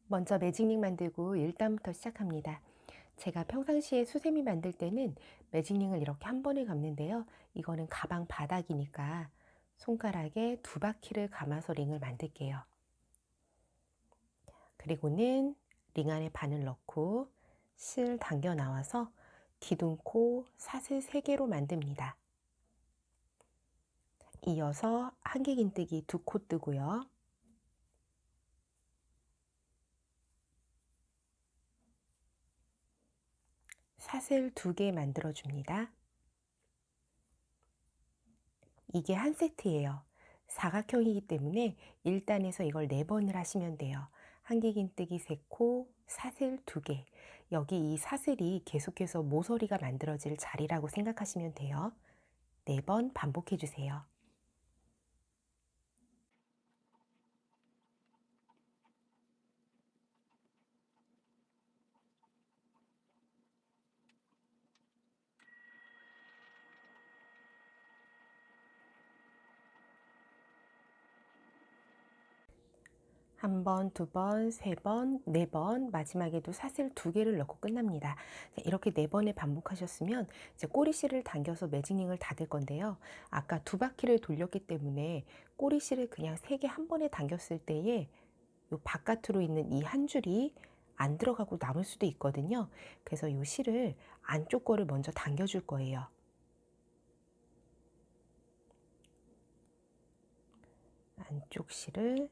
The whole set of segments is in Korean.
먼저 매직링 만들고 1단부터 시작합니다. 제가 평상시에 수세미 만들 때는 매직링을 이렇게 한 번에 감는데요. 이거는 가방 바닥이니까 손가락에 2바퀴를 감아서 링을 만들게요. 그리고는 링 안에 바늘 넣고 실 당겨 나와서 기둥코 사슬 3개로 만듭니다. 이어서 한길긴뜨기 2코 뜨고요. 사슬 2개 만들어 줍니다. 이게 한 세트예요. 사각형이기 때문에 1단에서 이걸 4번을 하시면 돼요. 한길긴뜨기 3코, 사슬 2개. 여기 이 사슬이 계속해서 모서리가 만들어질 자리라고 생각하시면 돼요. 4번 반복해 주세요. 한 번, 2번, 3번, 4번, 마지막에도 사슬 2개를 넣고 끝납니다. 자, 이렇게 4번에 반복하셨으면 이제 꼬리실을 당겨서 매직링을 닫을 건데요. 아까 2바퀴를 돌렸기 때문에 꼬리실을 그냥 3개 한 번에 당겼을 때에 요 바깥으로 있는 이 한 줄이 안 들어가고 남을 수도 있거든요. 그래서 요 실을 안쪽 거를 먼저 당겨 줄 거예요. 안쪽 실을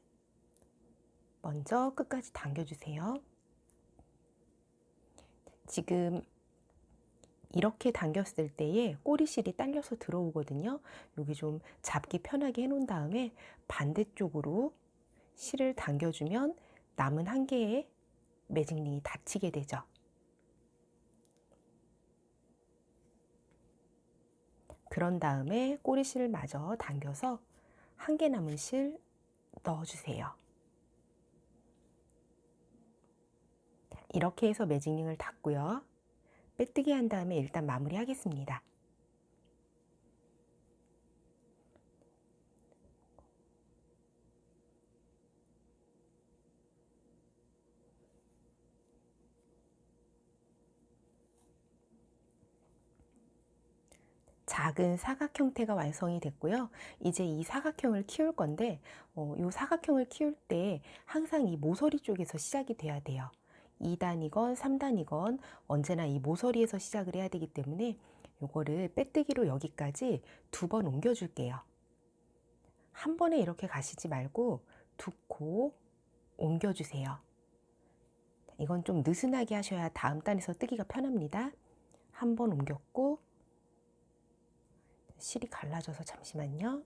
먼저 끝까지 당겨 주세요. 지금 이렇게 당겼을 때에 꼬리실이 딸려서 들어오거든요. 여기 좀 잡기 편하게 해 놓은 다음에 반대쪽으로 실을 당겨주면 남은 한 개의 매직링이 닫히게 되죠. 그런 다음에 꼬리실을 마저 당겨서 한 개 남은 실 넣어주세요. 이렇게 해서 매직링을 닫고요. 빼뜨기 한 다음에 일단 마무리 하겠습니다. 작은 사각 형태가 완성이 됐고요. 이제 이 사각형을 키울 건데 이 사각형을 키울 때 항상 이 모서리 쪽에서 시작이 돼야 돼요. 2단이건 3단이건 언제나 이 모서리에서 시작을 해야 되기 때문에 이거를 빼뜨기로 여기까지 2번 옮겨 줄게요. 한 번에 이렇게 가시지 말고 2코 옮겨 주세요. 이건 좀 느슨하게 하셔야 다음 단에서 뜨기가 편합니다. 한 번 옮겼고 실이 갈라져서 잠시만요.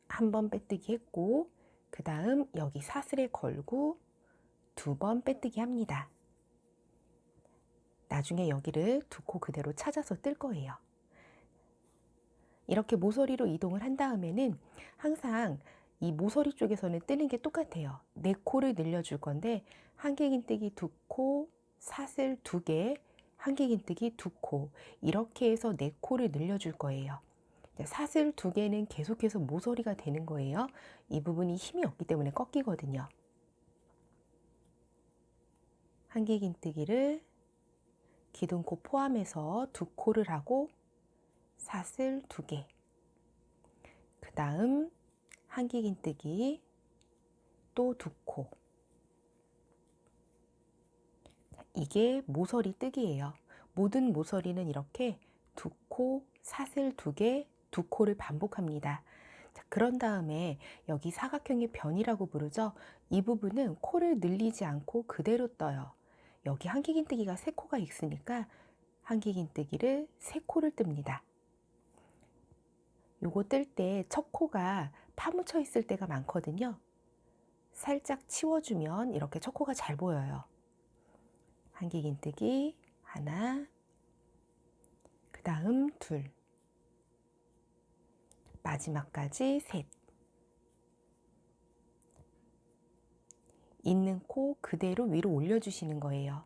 한 번 빼뜨기 했고 그 다음 여기 사슬에 걸고 2번 빼뜨기 합니다. 나중에 여기를 2코 그대로 찾아서 뜰 거예요. 이렇게 모서리로 이동을 한 다음에는 항상 이 모서리 쪽에서는 뜨는 게 똑같아요. 4코를 늘려줄 건데 한길긴뜨기 2코, 사슬 2개, 한길긴뜨기 2코 이렇게 해서 4코를 늘려줄 거예요. 사슬 2개는 계속해서 모서리가 되는 거예요. 이 부분이 힘이 없기 때문에 꺾이거든요. 한길긴뜨기를 기둥코 포함해서 2코를 하고 사슬 2개, 그 다음 한길긴뜨기 또 2코. 이게 모서리 뜨기예요. 모든 모서리는 이렇게 2코, 사슬 2개, 2코를 반복합니다. 자, 그런 다음에 여기 사각형의 변이라고 부르죠. 이 부분은 코를 늘리지 않고 그대로 떠요. 여기 한길긴뜨기가 3코가 있으니까 한길긴뜨기를 3코를 뜹니다. 요거 뜰 때 첫 코가 파묻혀 있을 때가 많거든요. 살짝 치워주면 이렇게 첫 코가 잘 보여요. 한길긴뜨기 하나, 그 다음 둘, 마지막까지 셋. 있는 코 그대로 위로 올려주시는 거예요.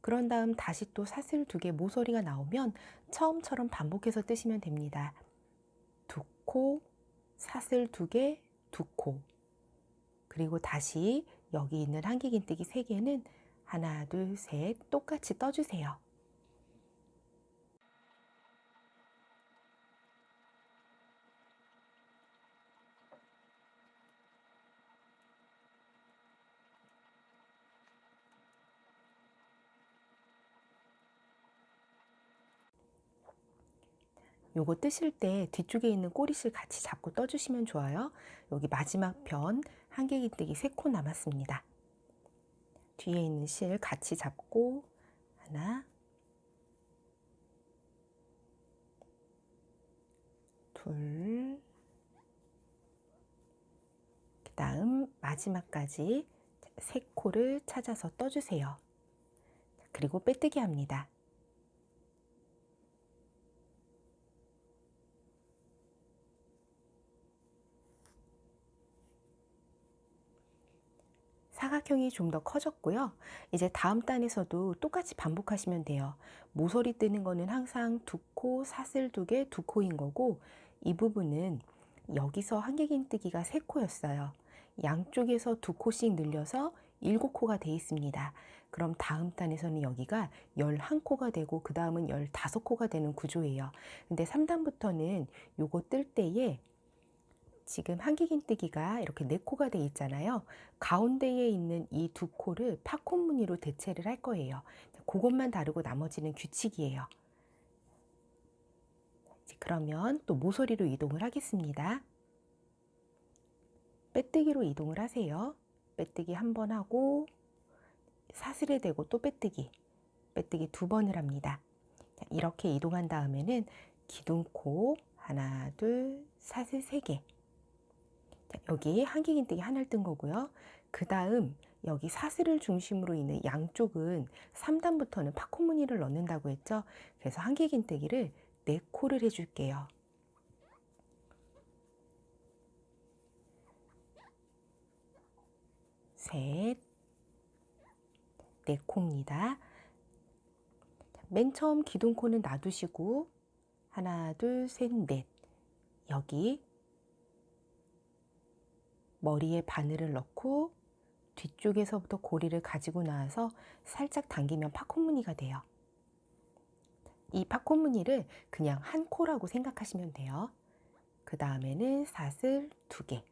그런 다음 다시 또 사슬 2개 모서리가 나오면 처음처럼 반복해서 뜨시면 됩니다. 2코, 사슬 2개, 2코. 그리고 다시 여기 있는 한길긴뜨기 3개는 하나, 둘, 셋 똑같이 떠주세요. 요거 뜨실 때 뒤쪽에 있는 꼬리실 같이 잡고 떠주시면 좋아요. 여기 마지막 편 한길긴뜨기 3코 남았습니다. 뒤에 있는 실 같이 잡고 하나, 둘, 그 다음 마지막까지 3코를 찾아서 떠주세요. 그리고 빼뜨기 합니다. 사각형이 좀 더 커졌고요. 이제 다음 단에서도 똑같이 반복하시면 돼요. 모서리 뜨는 거는 항상 2코, 사슬 2개, 2코인 거고, 이 부분은 여기서 한길긴뜨기가 3코였어요. 양쪽에서 2코씩 늘려서 7코가 되어 있습니다. 그럼 다음 단에서는 여기가 11코가 되고 그 다음은 15코가 되는 구조예요. 근데 3단부터는 요거 뜰 때에 지금 한길긴뜨기가 이렇게 4코가 되어 있잖아요. 가운데에 있는 이 2코를 팝콘 무늬로 대체를 할 거예요. 그것만 다르고 나머지는 규칙이에요. 그러면 또 모서리로 이동을 하겠습니다. 빼뜨기로 이동을 하세요. 빼뜨기 한 번 하고 사슬에 대고 또 빼뜨기, 빼뜨기 2번을 합니다. 이렇게 이동한 다음에는 기둥코 하나, 둘, 사슬 3개. 여기 한길긴뜨기 하나를 뜬 거고요. 그 다음 여기 사슬을 중심으로 있는 양쪽은 3단부터는 팝콘 무늬를 넣는다고 했죠. 그래서 한길긴뜨기를 4코를 해줄게요. 셋, 4코입니다. 맨 처음 기둥코는 놔두시고 하나, 둘, 셋, 넷. 여기 머리에 바늘을 넣고 뒤쪽에서부터 고리를 가지고 나와서 살짝 당기면 팝콘 무늬가 돼요. 이 팝콘 무늬를 그냥 한 코라고 생각하시면 돼요. 그 다음에는 사슬 2개.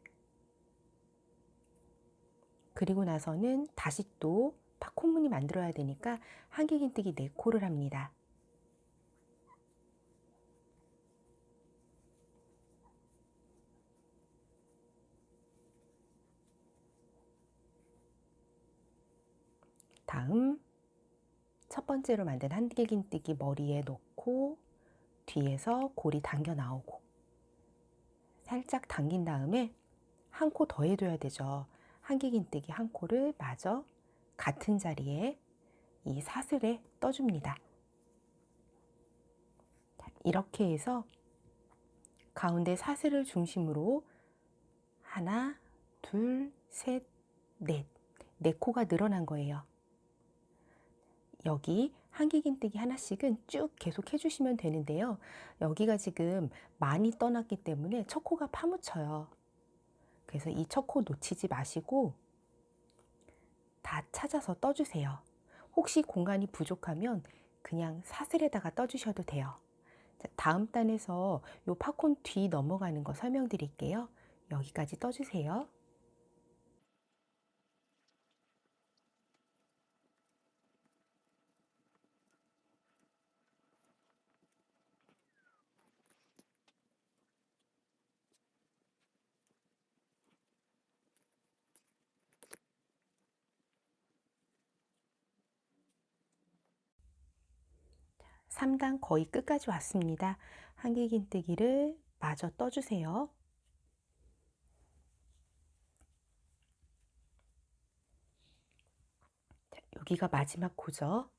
그리고 나서는 다시 또 팝콘 무늬 만들어야 되니까 한길긴뜨기 4코를 합니다. 다음 첫 번째로 만든 한길긴뜨기 머리에 넣고 뒤에서 고리 당겨 나오고 살짝 당긴 다음에 한 코 더 해줘야 되죠. 한길긴뜨기 한 코를 마저 같은 자리에 이 사슬에 떠줍니다. 이렇게 해서 가운데 사슬을 중심으로 하나, 둘, 셋, 넷. 4코가 늘어난 거예요. 여기 한길긴뜨기 하나씩은 쭉 계속 해주시면 되는데요. 여기가 지금 많이 떠났기 때문에 첫 코가 파묻혀요. 그래서 이 첫 코 놓치지 마시고 다 찾아서 떠주세요. 혹시 공간이 부족하면 그냥 사슬에다가 떠주셔도 돼요. 다음 단에서 요 팝콘 뒤 넘어가는 거 설명드릴게요. 여기까지 떠주세요. 자, 3단 거의 끝까지 왔습니다. 한길긴뜨기를 마저 떠주세요. 자, 여기가 마지막 코죠.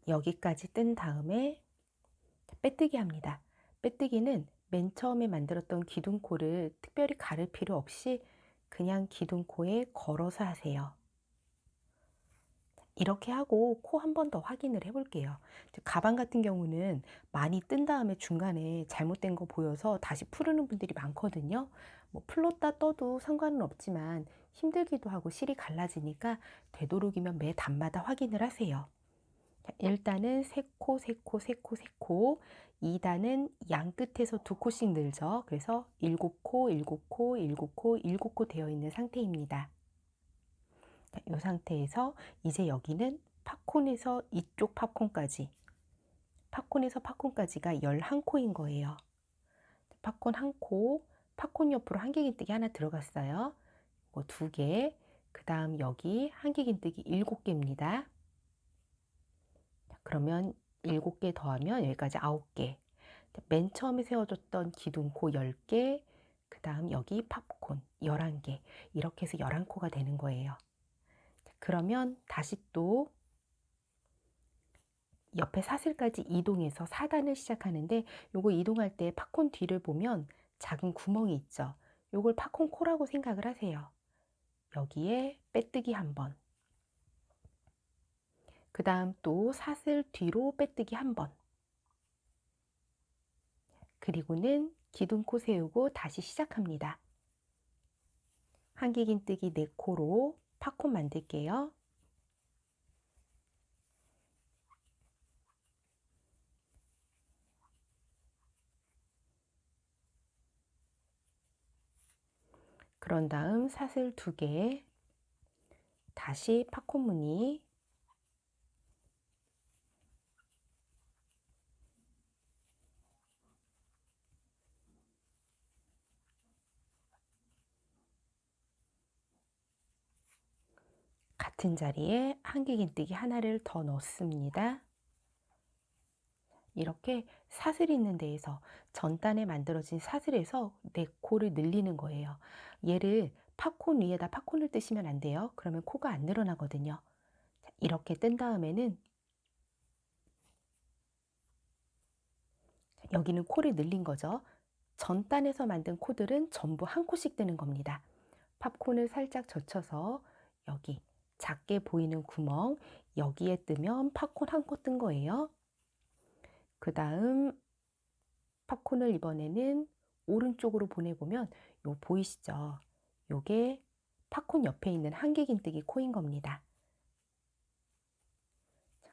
여기까지 뜬 다음에 빼뜨기 합니다. 빼뜨기는 맨 처음에 만들었던 기둥코를 특별히 가를 필요 없이 그냥 기둥코에 걸어서 하세요. 이렇게 하고 코 한 번 더 확인을 해 볼게요. 가방 같은 경우는 많이 뜬 다음에 중간에 잘못된 거 보여서 다시 풀으는 분들이 많거든요. 뭐 풀었다 떠도 상관은 없지만 힘들기도 하고 실이 갈라지니까 되도록이면 매 단마다 확인을 하세요. 1단은 3코, 3코, 3코, 3코, 2단은 양 끝에서 2코씩 늘죠. 그래서 7코, 7코, 7코, 7코 되어 있는 상태입니다. 이 상태에서 이제 여기는 팝콘에서 이쪽 팝콘까지, 팝콘에서 팝콘까지가 11코인 거예요. 팝콘 1코, 팝콘 옆으로 한길긴뜨기 하나 들어갔어요. 뭐 2개, 그 다음 여기 한길긴뜨기 7개입니다. 그러면 7개 더하면 여기까지 9개. 맨 처음에 세워줬던 기둥코 10개, 그 다음 여기 팝콘 11개. 이렇게 해서 11코가 되는 거예요. 그러면 다시 또 옆에 사슬까지 이동해서 4단을 시작하는데, 요거 이동할 때 팝콘 뒤를 보면 작은 구멍이 있죠. 요걸 팝콘 코라고 생각을 하세요. 여기에 빼뜨기 한 번, 그 다음 또 사슬 뒤로 빼뜨기 한 번, 그리고는 기둥코 세우고 다시 시작합니다. 한길긴뜨기 4코로 팝콘 만들게요. 그런 다음 사슬 2개, 다시 팝콘 무늬, 같은 자리에 한길긴뜨기 하나를 더 넣습니다. 이렇게 사슬이 있는 데에서, 전단에 만들어진 사슬에서 4코를 늘리는 거예요. 얘를 팝콘 위에다 팝콘을 뜨시면 안 돼요. 그러면 코가 안 늘어나거든요. 이렇게 뜬 다음에는 여기는 코를 늘린 거죠. 전단에서 만든 코들은 전부 1코씩 뜨는 겁니다. 팝콘을 살짝 젖혀서 여기 작게 보이는 구멍, 여기에 뜨면 팝콘 1코 뜬 거예요. 그 다음 팝콘을 이번에는 오른쪽으로 보내보면 요 보이시죠? 요게 팝콘 옆에 있는 한길긴뜨기 코인 겁니다.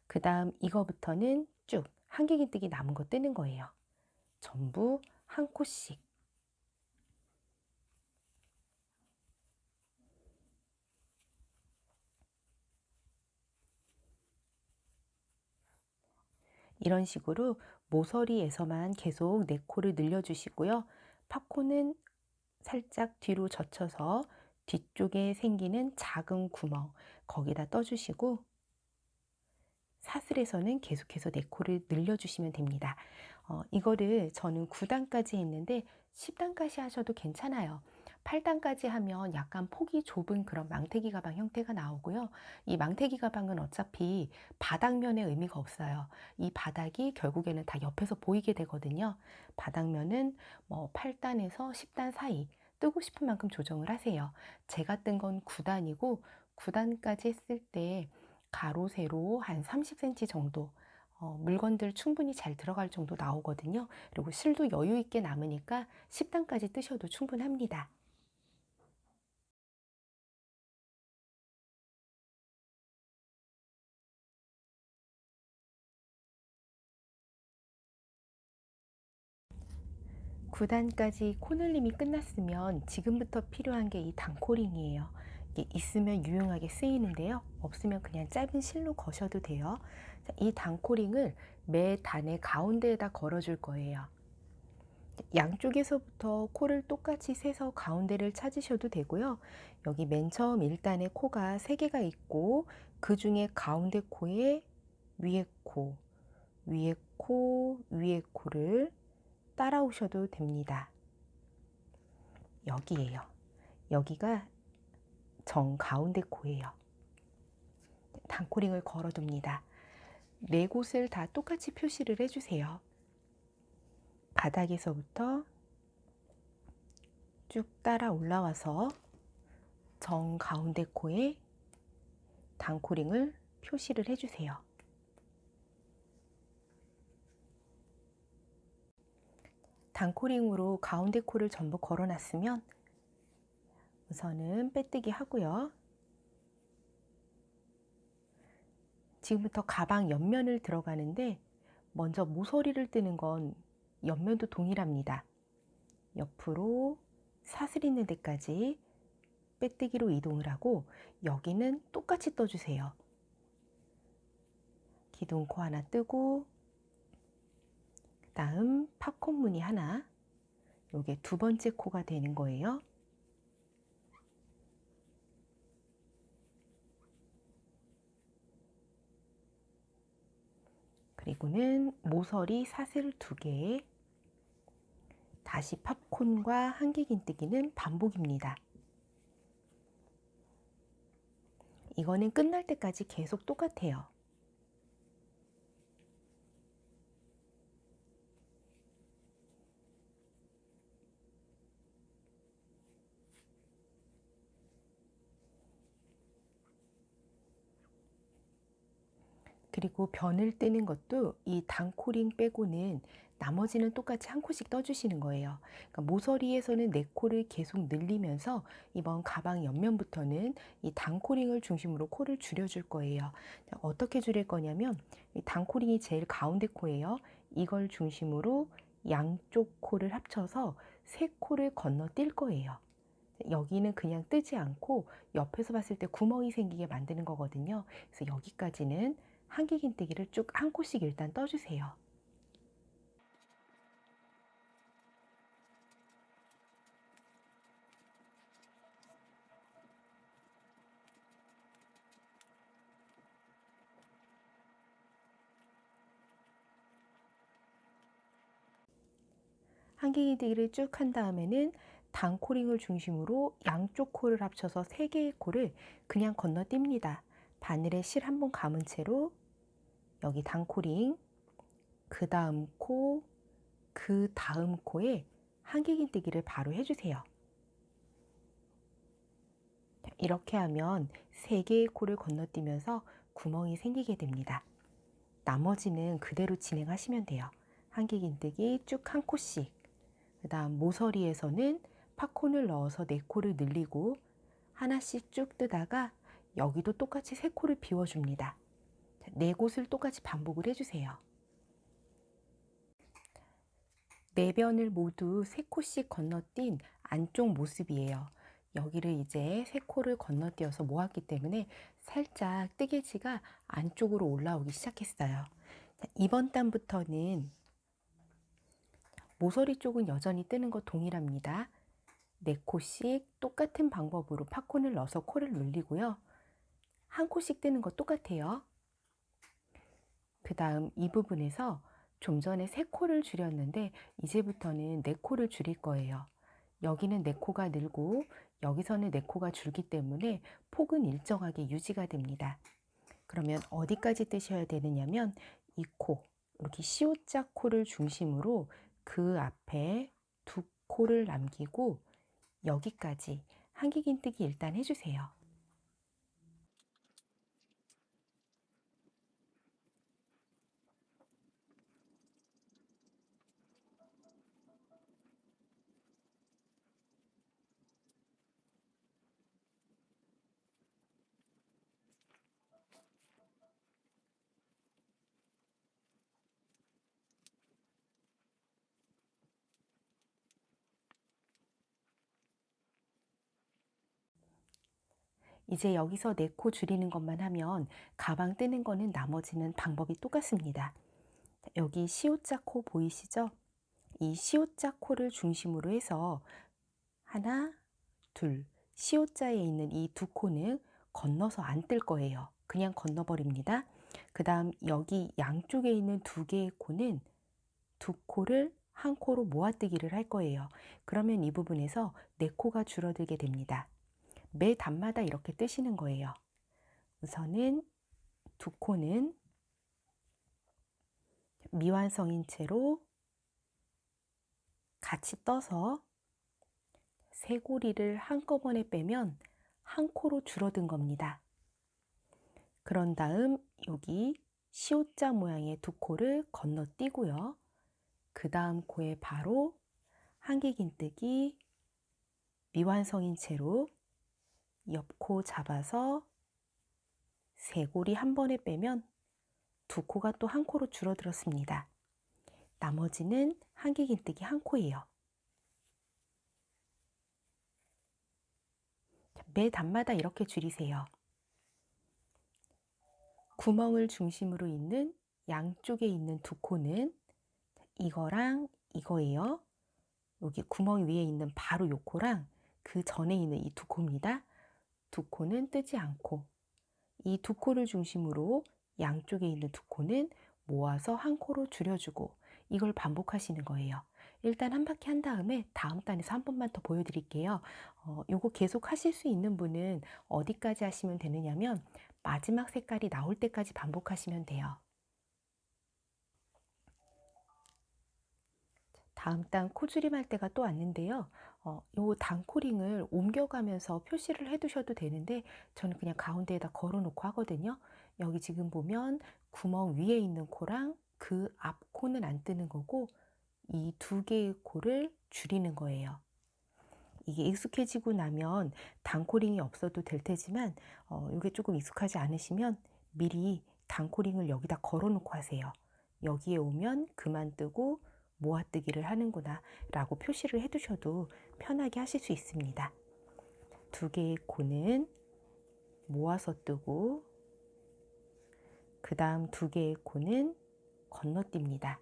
그 다음 이거부터는 쭉 한길긴뜨기 남은 거 뜨는 거예요. 전부 1코씩. 이런 식으로 모서리에서만 계속 4코를 늘려주시고요. 팝콘은 살짝 뒤로 젖혀서 뒤쪽에 생기는 작은 구멍, 거기다 떠주시고, 사슬에서는 계속해서 4코를 늘려주시면 됩니다. 이거를 저는 9단까지 했는데 10단까지 하셔도 괜찮아요. 8단까지 하면 약간 폭이 좁은 그런 망태기 가방 형태가 나오고요. 이 망태기 가방은 어차피 바닥면에 의미가 없어요. 이 바닥이 결국에는 다 옆에서 보이게 되거든요. 바닥면은 뭐 8단에서 10단 사이 뜨고 싶은 만큼 조정을 하세요. 제가 뜬 건 9단이고 9단까지 했을 때 가로 세로 한 30cm 정도, 물건들 충분히 잘 들어갈 정도 나오거든요. 그리고 실도 여유 있게 남으니까 10단까지 뜨셔도 충분합니다. (9단까지) 코늘림이 끝났으면 지금부터 필요한 게 이 단코링이에요. 이게 있으면 유용하게 쓰이는데요. 없으면 그냥 짧은 실로 거셔도 돼요. 자, 이 단코링을 매 단의 가운데에다 걸어줄 거예요. 양쪽에서부터 코를 똑같이 세서 가운데를 찾으셔도 되고요. 여기 맨 처음 1단에 코가 3개가 있고, 그 중에 가운데 코에 위에 코, 위에 코, 위에 코를 따라오셔도 됩니다. 여기에요. 여기가 정 가운데 코예요. 단코링을 걸어둡니다. 4곳을 다 똑같이 표시를 해주세요. 바닥에서부터 쭉 따라 올라와서 정 가운데 코에 단코링을 표시를 해주세요. 단코링으로 가운데 코를 전부 걸어놨으면 우선은 빼뜨기 하고요. 지금부터 가방 옆면을 들어가는데 먼저 모서리를 뜨는 건 옆면도 동일합니다. 옆으로 사슬 있는 데까지 빼뜨기로 이동을 하고 여기는 똑같이 떠주세요. 기둥코 하나 뜨고 다음 팝콘 무늬 하나, 요게 두 번째 코가 되는 거예요. 그리고는 모서리 사슬 2개, 다시 팝콘과 한길긴뜨기는 반복입니다. 이거는 끝날 때까지 계속 똑같아요. 그리고 변을 뜨는 것도 이 단코링 빼고는 나머지는 똑같이 한 코씩 떠주시는 거예요. 그러니까 모서리에서는 4코를 계속 늘리면서 이번 가방 옆면부터는 이 단코링을 중심으로 코를 줄여줄 거예요. 어떻게 줄일 거냐면 이 단코링이 제일 가운데 코예요. 이걸 중심으로 양쪽 코를 합쳐서 3코를 건너뛸 거예요. 여기는 그냥 뜨지 않고 옆에서 봤을 때 구멍이 생기게 만드는 거거든요. 그래서 여기까지는 한길긴뜨기를 쭉 한 코씩 일단 떠주세요. 한길긴뜨기를 쭉 한 다음에는 단코링을 중심으로 양쪽 코를 합쳐서 3개의 코를 그냥 건너뜁니다. 바늘에 실 한번 감은 채로 여기 단코링, 그 다음 코, 그 다음 코에 한길긴뜨기를 바로 해주세요. 이렇게 하면 3개의 코를 건너뛰면서 구멍이 생기게 됩니다. 나머지는 그대로 진행하시면 돼요. 한길긴뜨기 쭉 한 코씩, 그 다음 모서리에서는 팝콘을 넣어서 4코를 늘리고 하나씩 쭉 뜨다가 여기도 똑같이 3코를 비워줍니다. 4곳을 똑같이 반복을 해주세요. 4변을 모두 3코씩 건너뛴 안쪽 모습이에요. 여기를 이제 3코를 건너뛰어서 모았기 때문에 살짝 뜨개지가 안쪽으로 올라오기 시작했어요. 이번 단부터는 모서리 쪽은 여전히 뜨는 거 동일합니다. 4코씩 똑같은 방법으로 팝콘을 넣어서 코를 눌리고요. 한 코씩 뜨는 거 똑같아요. 그 다음 이 부분에서 좀 전에 3코를 줄였는데 이제부터는 4코를 줄일 거예요. 여기는 4코가 늘고 여기서는 4코가 줄기 때문에 폭은 일정하게 유지가 됩니다. 그러면 어디까지 뜨셔야 되느냐면 이 코, 이렇게 C자 코를 중심으로 그 앞에 2코를 남기고 여기까지 한길긴뜨기 일단 해주세요. 이제 여기서 4코 줄이는 것만 하면 가방 뜨는 거는 나머지는 방법이 똑같습니다. 여기 C자 코 보이시죠? 이 C자 코를 중심으로 해서 하나, 둘, C자에 있는 이 2코는 건너서 안 뜰 거예요. 그냥 건너버립니다. 그 다음 여기 양쪽에 있는 2개의 코는 2코를 한 코로 모아뜨기를 할 거예요. 그러면 이 부분에서 4코가 줄어들게 됩니다. 매 단마다 이렇게 뜨시는 거예요. 우선은 2코는 미완성인 채로 같이 떠서 쇠고리를 한꺼번에 빼면 한 코로 줄어든 겁니다. 그런 다음 여기 시옷자 모양의 두 코를 건너뛰고요. 그 다음 코에 바로 한길긴뜨기 미완성인 채로 옆코 잡아서 세 고리 한 번에 빼면 두 코가 또 한 코로 줄어들었습니다. 나머지는 한길긴뜨기 한 코예요. 매 단마다 이렇게 줄이세요. 구멍을 중심으로 있는 양쪽에 있는 두 코는 이거랑 이거예요. 여기 구멍 위에 있는 바로 요 코랑 그 전에 있는 이 두 코입니다. 두 코는 뜨지 않고 이 두 코를 중심으로 양쪽에 있는 두 코는 모아서 한 코로 줄여주고 이걸 반복하시는 거예요. 일단 한 바퀴 한 다음에 다음 단에서 한 번만 더 보여드릴게요. 요거 계속 하실 수 있는 분은 어디까지 하시면 되느냐면 마지막 색깔이 나올 때까지 반복하시면 돼요. 다음 단 코줄임 할 때가 또 왔는데요. 요 단코링을 옮겨가면서 표시를 해 두셔도 되는데 저는 그냥 가운데에다 걸어 놓고 하거든요. 여기 지금 보면 구멍 위에 있는 코랑 그 앞 코는 안 뜨는 거고 이 두 개의 코를 줄이는 거예요. 이게 익숙해지고 나면 단코링이 없어도 될 테지만 이게 조금 익숙하지 않으시면 미리 단코링을 여기다 걸어 놓고 하세요. 여기에 오면 그만 뜨고 모아뜨기를 하는구나 라고 표시를 해 두셔도 편하게 하실 수 있습니다. 두 개의 코는 모아서 뜨고 그 다음 두 개의 코는 건너뜁니다.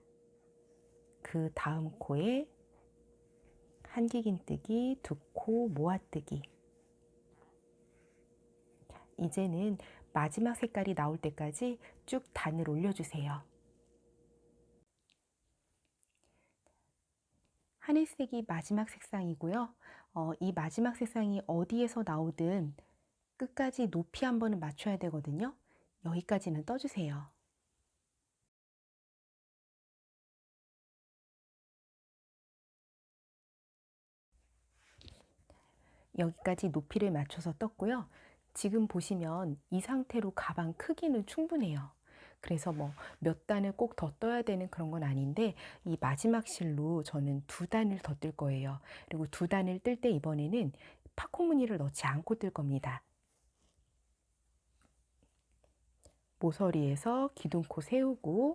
그 다음 코에 한길긴뜨기, 두 코 모아뜨기. 이제는 마지막 색깔이 나올 때까지 쭉 단을 올려주세요. 하늘색이 마지막 색상이고요. 이 마지막 색상이 어디에서 나오든 끝까지 높이 한 번은 맞춰야 되거든요. 여기까지는 떠주세요. 여기까지 높이를 맞춰서 떴고요. 지금 보시면 이 상태로 가방 크기는 충분해요. 그래서 뭐 몇 단을 꼭 더 떠야 되는 그런 건 아닌데 이 마지막 실로 저는 두 단을 더 뜰 거예요. 그리고 두 단을 뜰 때 이번에는 파코 무늬를 넣지 않고 뜰 겁니다. 모서리에서 기둥코 세우고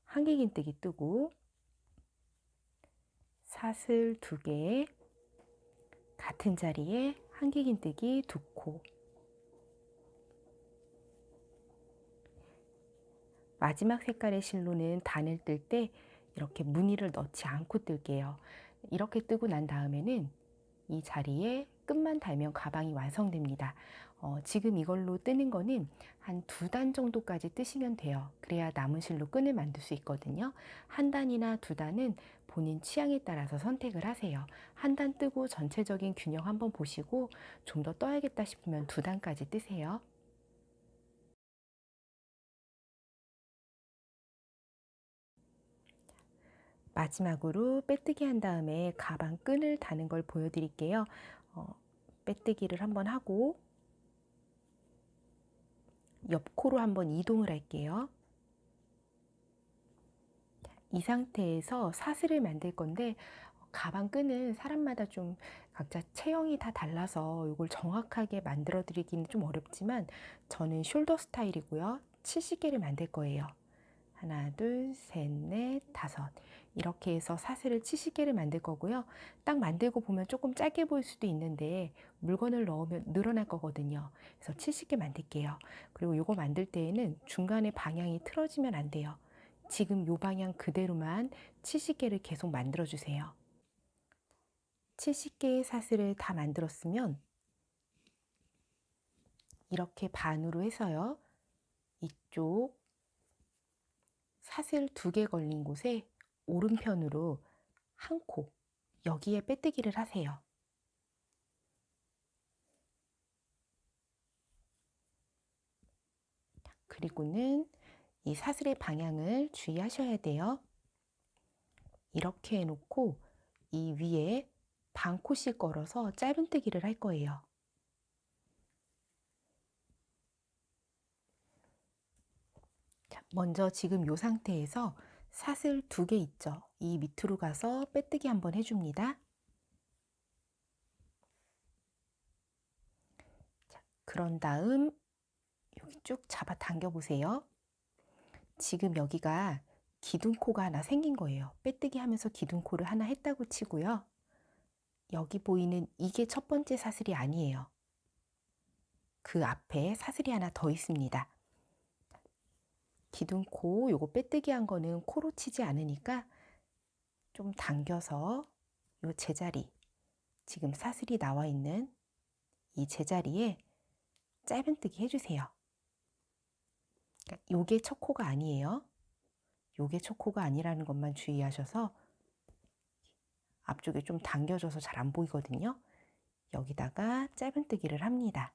한길긴뜨기 뜨고 사슬 두 개 같은 자리에 한길긴뜨기 두 코 마지막 색깔의 실로는 단을 뜰 때 이렇게 무늬를 넣지 않고 뜰게요. 이렇게 뜨고 난 다음에는 이 자리에 끝만 달면 가방이 완성됩니다. 지금 이걸로 뜨는 거는 한 두 단 정도까지 뜨시면 돼요. 그래야 남은 실로 끈을 만들 수 있거든요. 한 단이나 두 단은 본인 취향에 따라서 선택을 하세요. 한 단 뜨고 전체적인 균형 한번 보시고 좀 더 떠야겠다 싶으면 두 단까지 뜨세요. 마지막으로 빼뜨기 한 다음에 가방 끈을 다는 걸 보여드릴게요. 빼뜨기를 한번 하고 옆코로 한번 이동을 할게요. 이 상태에서 사슬을 만들 건데 가방 끈은 사람마다 좀 각자 체형이 다 달라서 이걸 정확하게 만들어 드리기는 좀 어렵지만 저는 숄더 스타일이고요. 70개를 만들 거예요. 하나, 둘, 셋, 넷, 다섯. 이렇게 해서 사슬을 70개를 만들 거고요. 딱 만들고 보면 조금 짧게 보일 수도 있는데 물건을 넣으면 늘어날 거거든요. 그래서 70개 만들게요. 그리고 이거 만들 때에는 중간에 방향이 틀어지면 안 돼요. 지금 이 방향 그대로만 70개를 계속 만들어 주세요. 70개의 사슬을 다 만들었으면 이렇게 반으로 해서요. 이쪽 사슬 두 개 걸린 곳에 오른편으로 한 코, 여기에 빼뜨기를 하세요. 그리고는 이 사슬의 방향을 주의하셔야 돼요. 이렇게 해놓고 이 위에 반 코씩 걸어서 짧은뜨기를 할 거예요. 먼저 지금 이 상태에서 사슬 2개 있죠? 이 밑으로 가서 빼뜨기 한번 해줍니다. 자, 그런 다음 여기 쭉 잡아 당겨 보세요. 지금 여기가 기둥코가 하나 생긴 거예요. 빼뜨기 하면서 기둥코를 하나 했다고 치고요. 여기 보이는 이게 첫 번째 사슬이 아니에요. 그 앞에 사슬이 하나 더 있습니다. 기둥코 요거 빼뜨기 한 거는 코로 치지 않으니까 좀 당겨서 요 제자리, 지금 사슬이 나와 있는 이 제자리에 짧은뜨기 해주세요. 그러니까 요게 첫 코가 아니에요. 요게 첫 코가 아니라는 것만 주의하셔서 앞쪽에 좀 당겨져서 잘 안 보이거든요. 여기다가 짧은뜨기를 합니다.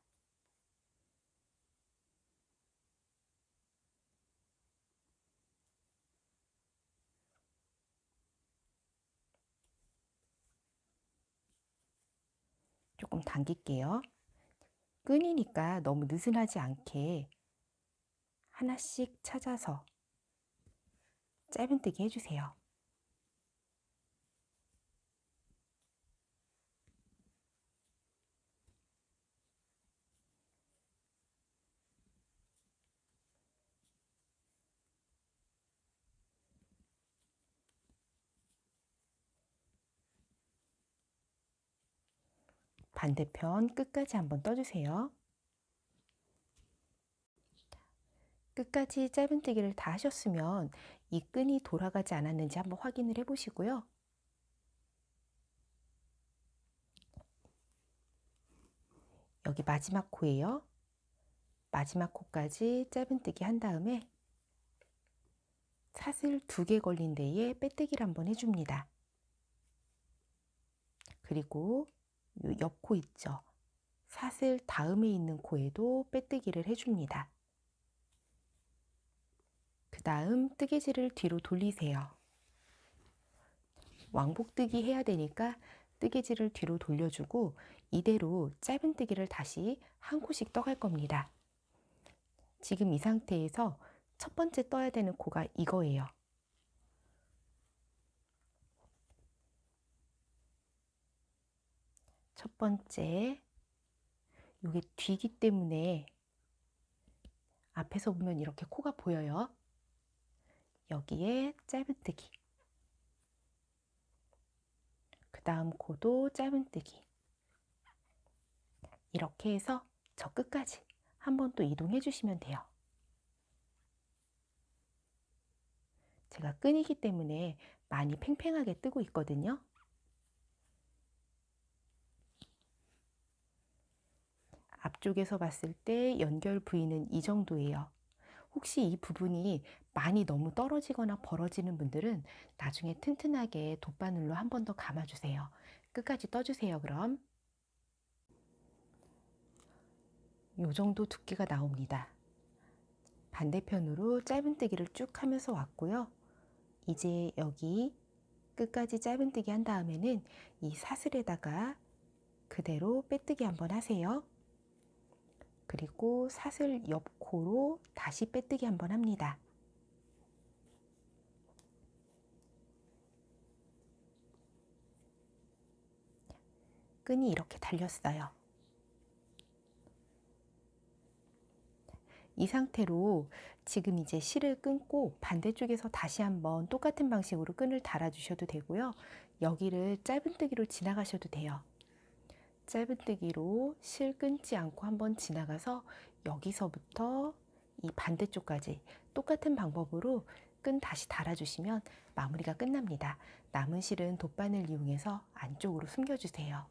조금 당길게요. 끈이니까 너무 느슨하지 않게 하나씩 찾아서 짧은뜨기 해주세요. 반대편 끝까지 한번 떠주세요. 끝까지 짧은뜨기를 다 하셨으면 이 끈이 돌아가지 않았는지 한번 확인을 해 보시고요. 여기 마지막 코예요. 마지막 코까지 짧은뜨기 한 다음에 사슬 2개 걸린 데에 빼뜨기를 한번 해줍니다. 그리고 옆 코 있죠? 사슬 다음에 있는 코에도 빼뜨기를 해줍니다. 그 다음 뜨개질을 뒤로 돌리세요. 왕복뜨기 해야 되니까 뜨개질을 뒤로 돌려주고 이대로 짧은뜨기를 다시 한 코씩 떠갈 겁니다. 지금 이 상태에서 첫 번째 떠야 되는 코가 이거예요. 첫 번째, 이게 뒤기 때문에 앞에서 보면 이렇게 코가 보여요. 여기에 짧은뜨기. 그 다음 코도 짧은뜨기. 이렇게 해서 저 끝까지 한 번 또 이동해 주시면 돼요. 제가 끈이기 때문에 많이 팽팽하게 뜨고 있거든요. 앞쪽에서 봤을 때 연결 부위는 이 정도예요. 혹시 이 부분이 많이 너무 떨어지거나 벌어지는 분들은 나중에 튼튼하게 돗바늘로 한 번 더 감아주세요. 끝까지 떠주세요. 그럼 이 정도 두께가 나옵니다. 반대편으로 짧은뜨기를 쭉 하면서 왔고요. 이제 여기 끝까지 짧은뜨기 한 다음에는 이 사슬에다가 그대로 빼뜨기 한번 하세요. 그리고 사슬 옆 코로 다시 빼뜨기 한번 합니다. 끈이 이렇게 달렸어요. 이 상태로 지금 이제 실을 끊고 반대쪽에서 다시 한번 똑같은 방식으로 끈을 달아 주셔도 되고요. 여기를 짧은뜨기로 지나가셔도 돼요. 짧은뜨기로 실 끊지 않고 한번 지나가서 여기서부터 이 반대쪽까지 똑같은 방법으로 끈 다시 달아주시면 마무리가 끝납니다. 남은 실은 돗바늘 이용해서 안쪽으로 숨겨주세요.